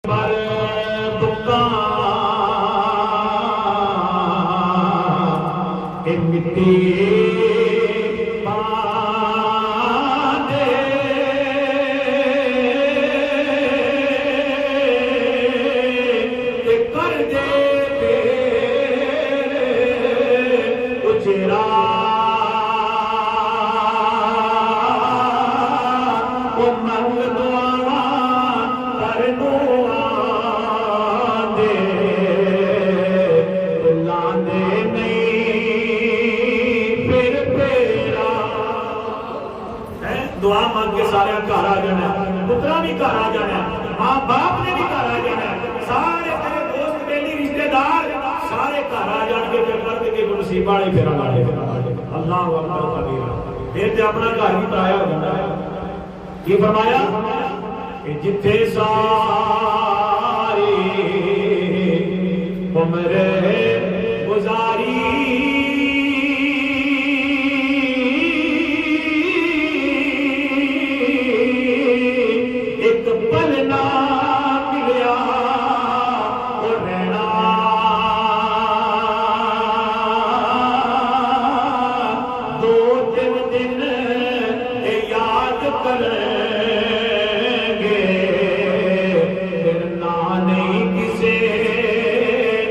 पर बुका मिट्टी कर दे उचेरा मंग दुआ कर दे लाने नहीं फिर फेरा दुआ मांग के सारे घर आ जाना, पुत्रा भी घर आ जाना, माँ बाप ने भी घर आ जाना, सारे तेरे दोस्त बेली रिश्तेदार सारे घर आ जाएंगे। फिर मर्द के मुसीबा वाले फेरा लाने अल्लाह अकबर कबीरा। फिर तो अपना घर भी पाया हो जाता है। ये फरमाया कि जिथे सारी उम्र गुजारी एक पल ना मिलिया वो रहना दो तीन दिन याद करेंगे फिर ना नहीं किसे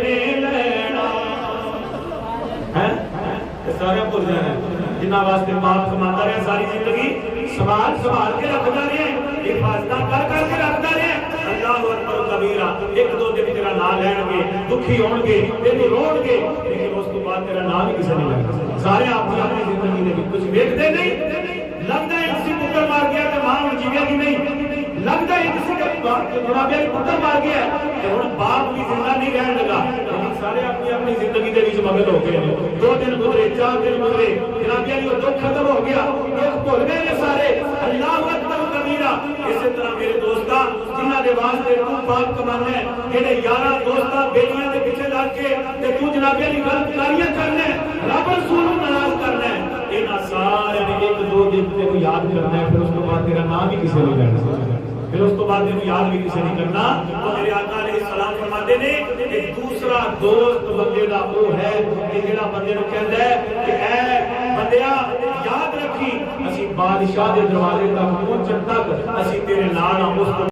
ने लेना है। सारे भुल जाना जिन्होंने वास्ते बाप कमाता रहा सारी जिंदगी संभाल संभाल के रखता रहे, हिफाजत कर करके रखता रहे। अल्लाह अकबर कबीरा। एक दो दिन तेरा नाम लैणगे, दुखी होणगे, तेन रोणगे, लेकिन उस तो बाद तेरा नाम ही किसी नहीं लगता। सारे अपनी अपनी जिंदगी में कुछ वेखते नहीं। लगता है किसी पुत्र मार गया तो मां हूं जीवेगी नहीं, लगता है किसी का जनाबे पुत्र मार गया तो हुण बाप भी जिंदा नहीं रहन लगा। लेकिन सारे अपनी अपनी जिंदगी के विच मगन हो गए। दो दिन गुजरे, चार दिन गुजरे, जनाबे वो दुख खत्म हो गया, दुख भुल गए ने सारे। अल्लाह अकबर कबीरा। इसी तरह मेरे दोस्ता जिन्हां दे वास्ते तू बाप कमाना है, जेड़े यारा दोस्ता बेलियां दे पीछे लग के ते तू जनाबे दी गलत कारियां करना है, रब रसूल नूं नाराज करना है, इन्हां सारे ने एक दो दिन तेरे को याद करना है। फिर उसके बाद तेरा नाम ही किसी ने लेना, फिर उस तो बाद तेरे याद भी किसी नहीं करना। तो मेरे आका अलैहिस्सलाम फरमाते ने कि दूसरा दोस्त बंदे दा वो है कि जेड़ा बंदे नूं कहंदा है कि ऐ बंदिया याद रखी असीं बादशाह दे दरवाजे तक पहुंचण तक असीं तेरे नाल उस